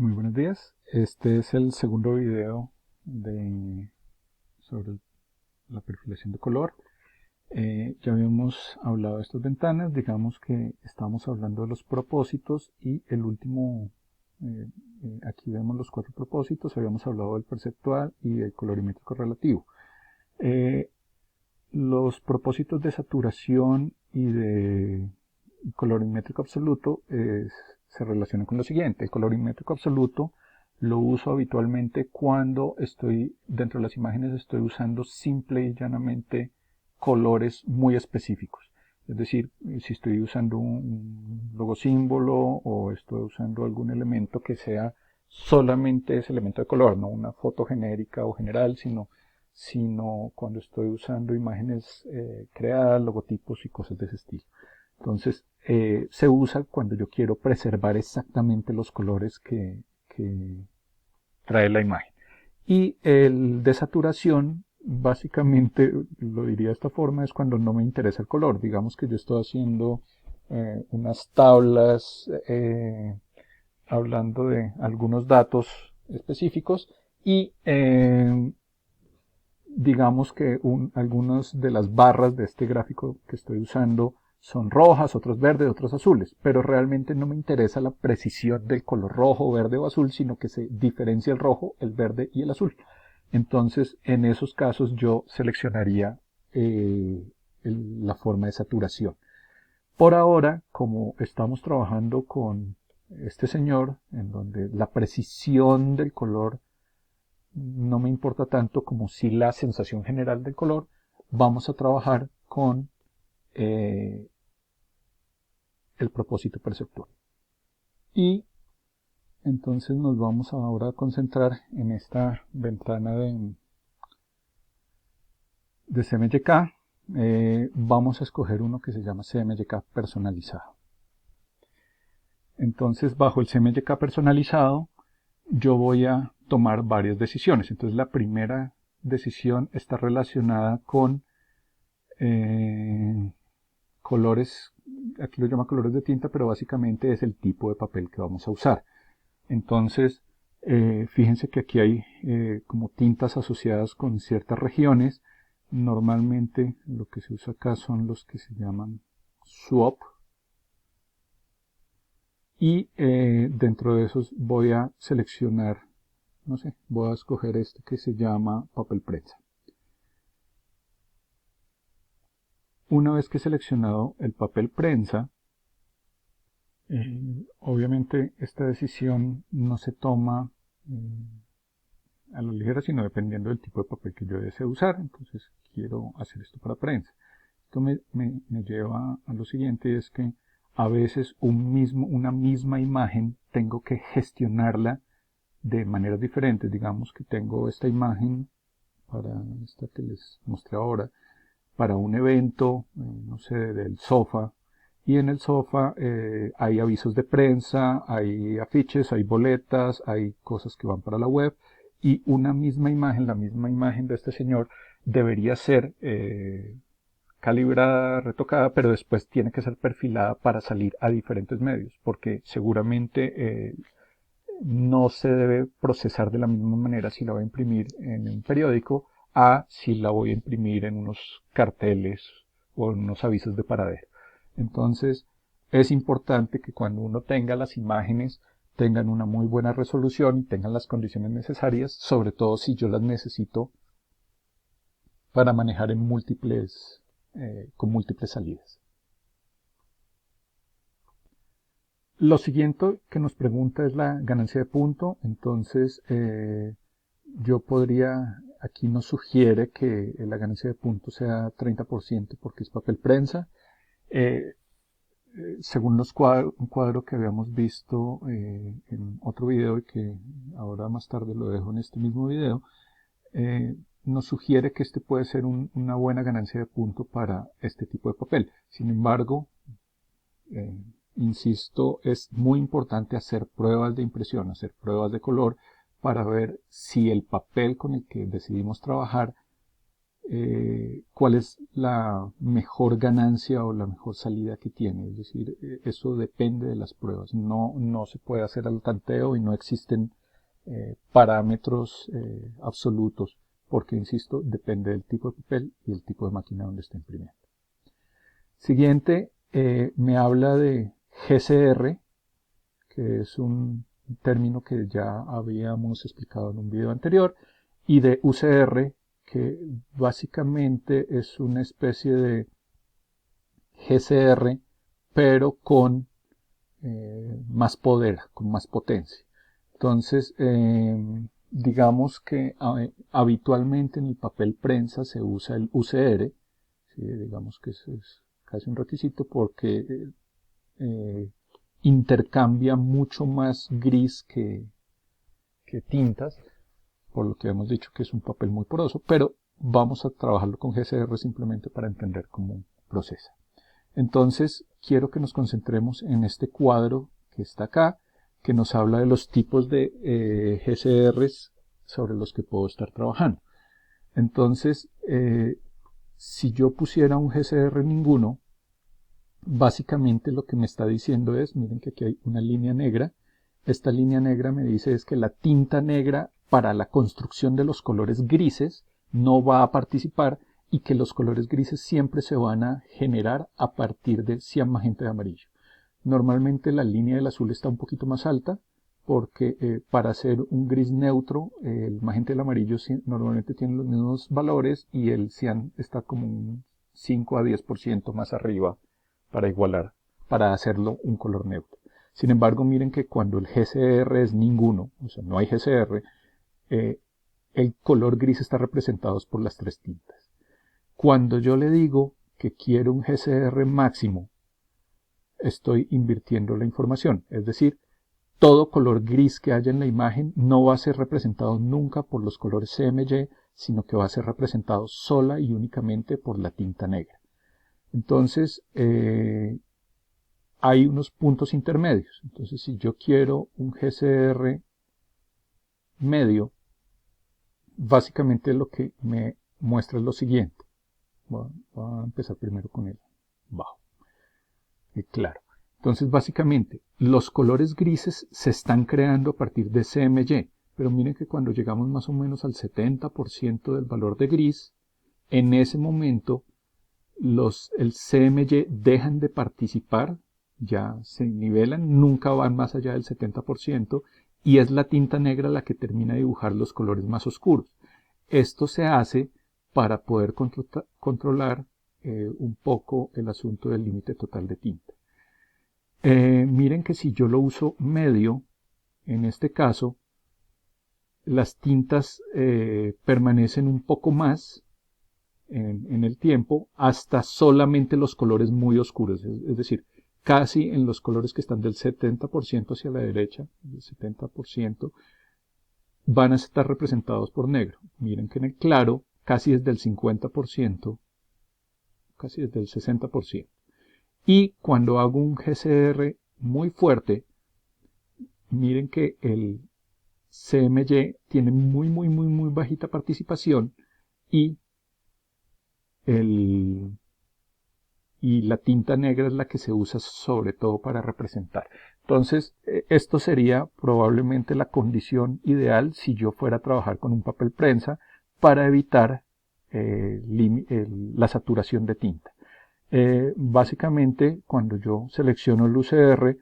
Muy buenos días. Este es el segundo video sobre la perfilación de color. Ya habíamos hablado de estas ventanas, digamos que estamos hablando de los propósitos y el último, aquí vemos los 4 propósitos, habíamos hablado del perceptual y del colorimétrico relativo. Los propósitos de saturación y de colorimétrico absoluto se relacionan con lo siguiente. El colorimétrico absoluto lo uso habitualmente cuando estoy dentro de las imágenes, estoy usando simple y llanamente colores muy específicos. Es decir, si estoy usando un logo símbolo o estoy usando algún elemento que sea solamente ese elemento de color, no una foto genérica o general, sino cuando estoy usando imágenes creadas, logotipos y cosas de ese estilo. Entonces, se usa cuando yo quiero preservar exactamente los colores que trae la imagen. Y el de saturación, básicamente, lo diría de esta forma, es cuando no me interesa el color. Digamos que yo estoy haciendo unas tablas hablando de algunos datos específicos y digamos que algunas de las barras de este gráfico que estoy usando son rojas, otros verdes, otros azules, pero realmente no me interesa la precisión del color rojo, verde o azul, sino que se diferencia el rojo, el verde y el azul. Entonces, en esos casos yo seleccionaría la forma de saturación. Por ahora, como estamos trabajando con este señor, en donde la precisión del color no me importa tanto como si la sensación general del color, vamos a trabajar con el propósito perceptual. Y entonces nos vamos ahora a concentrar en esta ventana de CMYK. Vamos a escoger uno que se llama CMYK personalizado. Entonces, bajo el CMYK personalizado, yo voy a tomar varias decisiones. Entonces, la primera decisión está relacionada con colores, aquí lo llama colores de tinta, pero básicamente es el tipo de papel que vamos a usar. Entonces, fíjense que aquí hay como tintas asociadas con ciertas regiones. Normalmente lo que se usa acá son los que se llaman swap. Y dentro de esos voy a seleccionar, no sé, voy a escoger este que se llama papel prensa. Una vez que he seleccionado el papel prensa, obviamente esta decisión no se toma a la ligera, sino dependiendo del tipo de papel que yo desee usar. Entonces quiero hacer esto para prensa. Esto me lleva a lo siguiente, es que a veces una misma imagen tengo que gestionarla de maneras diferentes. Digamos que tengo esta imagen para esta que les mostré ahora, para un evento, no sé, del sofá, y en el sofá hay avisos de prensa, hay afiches, hay boletas, hay cosas que van para la web, y una misma imagen, la misma imagen de este señor, debería ser calibrada, retocada, pero después tiene que ser perfilada para salir a diferentes medios, porque seguramente no se debe procesar de la misma manera si la voy a imprimir en un periódico a si la voy a imprimir en unos carteles o en unos avisos de paradero. Entonces, es importante que cuando uno tenga las imágenes tengan una muy buena resolución y tengan las condiciones necesarias, sobre todo si yo las necesito para manejar en con múltiples salidas. Lo siguiente que nos pregunta es la ganancia de punto. Entonces, yo podría, aquí nos sugiere que la ganancia de punto sea 30% porque es papel prensa. Según un cuadro que habíamos visto en otro video y que ahora más tarde lo dejo en este mismo video, nos sugiere que este puede ser una buena ganancia de punto para este tipo de papel. Sin embargo, insisto, es muy importante hacer pruebas de impresión, hacer pruebas de color para ver si el papel con el que decidimos trabajar cuál es la mejor ganancia o la mejor salida que tiene. Es decir, eso depende de las pruebas. No se puede hacer al tanteo y no existen parámetros absolutos, porque, insisto, depende del tipo de papel y el tipo de máquina donde está imprimiendo. Siguiente, me habla de GCR, que es un término que ya habíamos explicado en un video anterior, y de UCR, que básicamente es una especie de GCR, pero con más poder, con más potencia. Entonces, digamos que habitualmente en el papel prensa se usa el UCR, ¿sí? Digamos que eso es casi un requisito porque intercambia mucho más gris que tintas, por lo que hemos dicho que es un papel muy poroso, pero vamos a trabajarlo con GCR simplemente para entender cómo procesa. Entonces, quiero que nos concentremos en este cuadro que está acá, que nos habla de los tipos de GCRs sobre los que puedo estar trabajando. Entonces, si yo pusiera un GCR ninguno, básicamente lo que me está diciendo es, miren que aquí hay una línea negra. Esta línea negra me dice es que la tinta negra para la construcción de los colores grises no va a participar y que los colores grises siempre se van a generar a partir del cian, magenta y amarillo. Normalmente la línea del azul está un poquito más alta porque para hacer un gris neutro el magenta y el amarillo normalmente tienen los mismos valores y el cian está como un 5 a 10% más arriba para igualar, para hacerlo un color neutro. Sin embargo, miren que cuando el GCR es ninguno, o sea, no hay GCR, el color gris está representado por las tres tintas. Cuando yo le digo que quiero un GCR máximo, estoy invirtiendo la información, es decir, todo color gris que haya en la imagen no va a ser representado nunca por los colores CMY, sino que va a ser representado sola y únicamente por la tinta negra. Entonces, hay unos puntos intermedios. Entonces, si yo quiero un GCR medio, básicamente lo que me muestra es lo siguiente. Voy a empezar primero con el bajo. Claro. Entonces, básicamente, los colores grises se están creando a partir de CMY. Pero miren que cuando llegamos más o menos al 70% del valor de gris, en ese momento el CMY dejan de participar, ya se nivelan, nunca van más allá del 70% y es la tinta negra la que termina de dibujar los colores más oscuros. Esto se hace para poder controlar un poco el asunto del límite total de tinta. Miren que si yo lo uso medio, en este caso, las tintas permanecen un poco más en el tiempo hasta solamente los colores muy oscuros, es decir, casi en los colores que están del 70% hacia la derecha, del 70%, van a estar representados por negro. Miren que en el claro casi es del 50%, casi es del 60%. Y cuando hago un GCR muy fuerte, miren que el CMY tiene muy bajita participación y la tinta negra es la que se usa sobre todo para representar. Entonces, esto sería probablemente la condición ideal si yo fuera a trabajar con un papel prensa para evitar la saturación de tinta. Básicamente, cuando yo selecciono el UCR,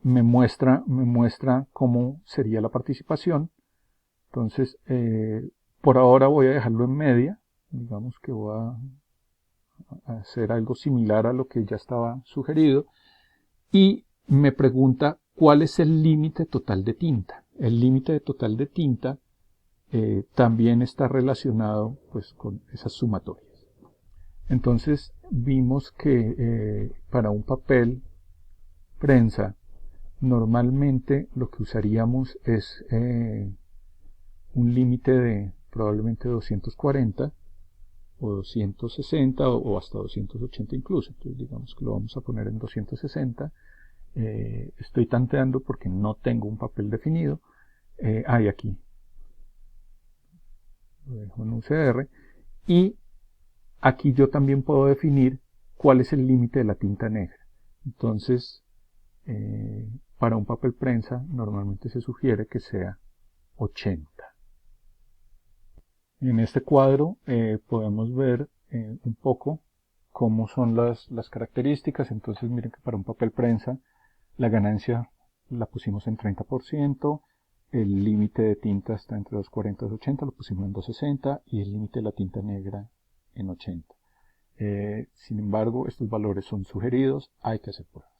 me muestra cómo sería la participación. Entonces, por ahora voy a dejarlo en media. Digamos que voy a hacer algo similar a lo que ya estaba sugerido y me pregunta cuál es el límite total de tinta. El límite total de tinta también está relacionado pues con esas sumatorias. Entonces vimos que para un papel prensa normalmente lo que usaríamos es un límite de probablemente 240 o 260 o hasta 280 incluso. Entonces digamos que lo vamos a poner en 260. Estoy tanteando porque no tengo un papel definido. Hay aquí lo dejo en UCR, y aquí yo también puedo definir cuál es el límite de la tinta negra. Entonces, para un papel prensa normalmente se sugiere que sea 80. En este cuadro podemos ver un poco cómo son las características. Entonces miren que para un papel prensa la ganancia la pusimos en 30%, el límite de tinta está entre 240 y 280, lo pusimos en 260 y el límite de la tinta negra en 80. Sin embargo, estos valores son sugeridos, hay que hacer pruebas.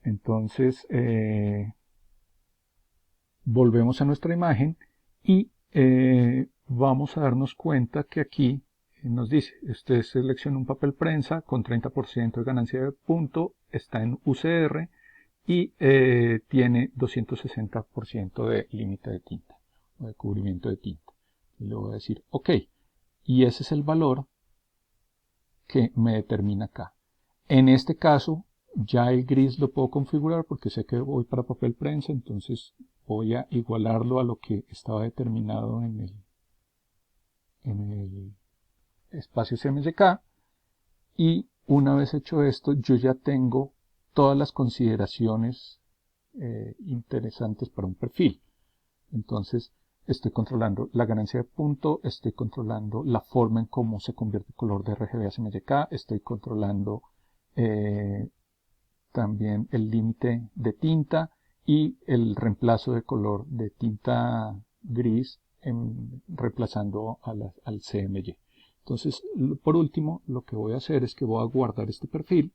Entonces, volvemos a nuestra imagen y vamos a darnos cuenta que aquí nos dice, usted selecciona un papel prensa con 30% de ganancia de punto, está en UCR y tiene 260% de límite de tinta o de cubrimiento de tinta. Y le voy a decir OK. Y ese es el valor que me determina acá. En este caso, ya el gris lo puedo configurar porque sé que voy para papel prensa, entonces voy a igualarlo a lo que estaba determinado en el espacio CMYK. Y una vez hecho esto, yo ya tengo todas las consideraciones interesantes para un perfil. Entonces, estoy controlando la ganancia de punto, estoy controlando la forma en cómo se convierte el color de RGB a CMYK, estoy controlando también el límite de tinta y el reemplazo de color de tinta gris reemplazando al CMY. Entonces, por último, lo que voy a hacer es que voy a guardar este perfil.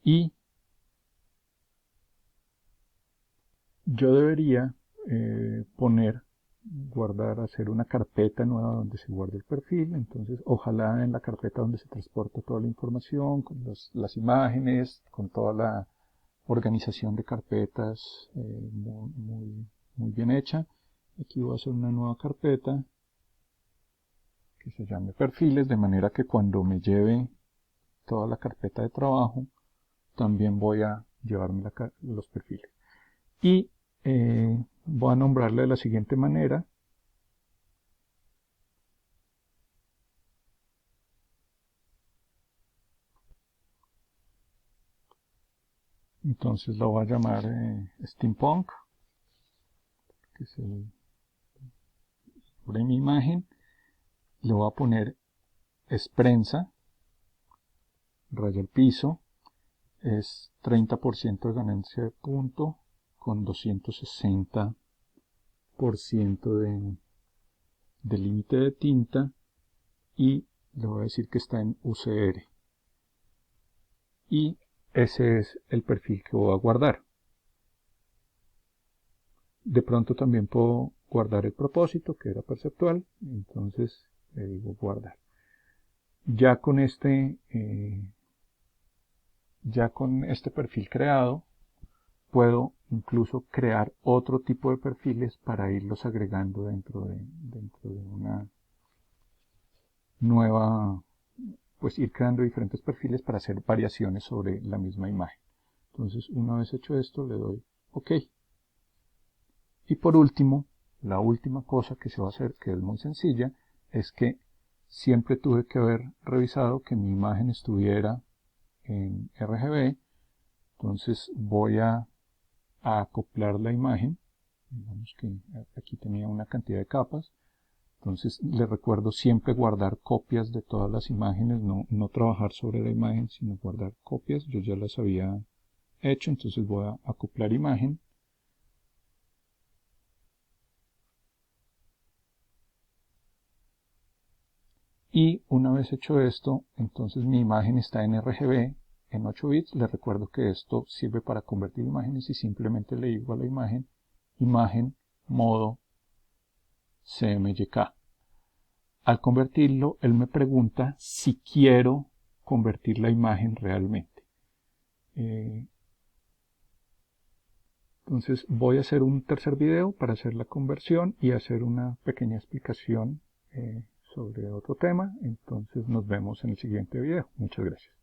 Y yo debería guardar, hacer una carpeta nueva donde se guarde el perfil. Entonces, ojalá en la carpeta donde se transporta toda la información, con las imágenes, con toda la organización de carpetas muy bien hecha. Aquí voy a hacer una nueva carpeta que se llame perfiles, de manera que cuando me lleve toda la carpeta de trabajo, también voy a llevarme los perfiles. Y voy a nombrarle de la siguiente manera. Entonces lo voy a llamar Steampunk, que es sobre mi imagen. Le voy a poner Esprensa, raya al piso, es 30% de ganancia de punto con 260% de límite de tinta y le voy a decir que está en UCR. Y ese es el perfil que voy a guardar. De pronto también puedo guardar el propósito, que era perceptual, entonces le digo guardar. Ya con este perfil creado, puedo incluso crear otro tipo de perfiles para irlos agregando dentro de una nueva, pues ir creando diferentes perfiles para hacer variaciones sobre la misma imagen. Entonces, una vez hecho esto, le doy OK. Y por último, la última cosa que se va a hacer, que es muy sencilla, es que siempre tuve que haber revisado que mi imagen estuviera en RGB. Entonces voy a acoplar la imagen. Digamos que aquí tenía una cantidad de capas. Entonces les recuerdo siempre guardar copias de todas las imágenes, no trabajar sobre la imagen, sino guardar copias. Yo ya las había hecho, entonces voy a acoplar imagen. Y una vez hecho esto, entonces mi imagen está en RGB en 8 bits. Les recuerdo que esto sirve para convertir imágenes y simplemente le digo a la imagen modo CMYK. Al convertirlo, él me pregunta si quiero convertir la imagen realmente. Entonces voy a hacer un tercer video para hacer la conversión y hacer una pequeña explicación sobre otro tema. Entonces nos vemos en el siguiente video. Muchas gracias.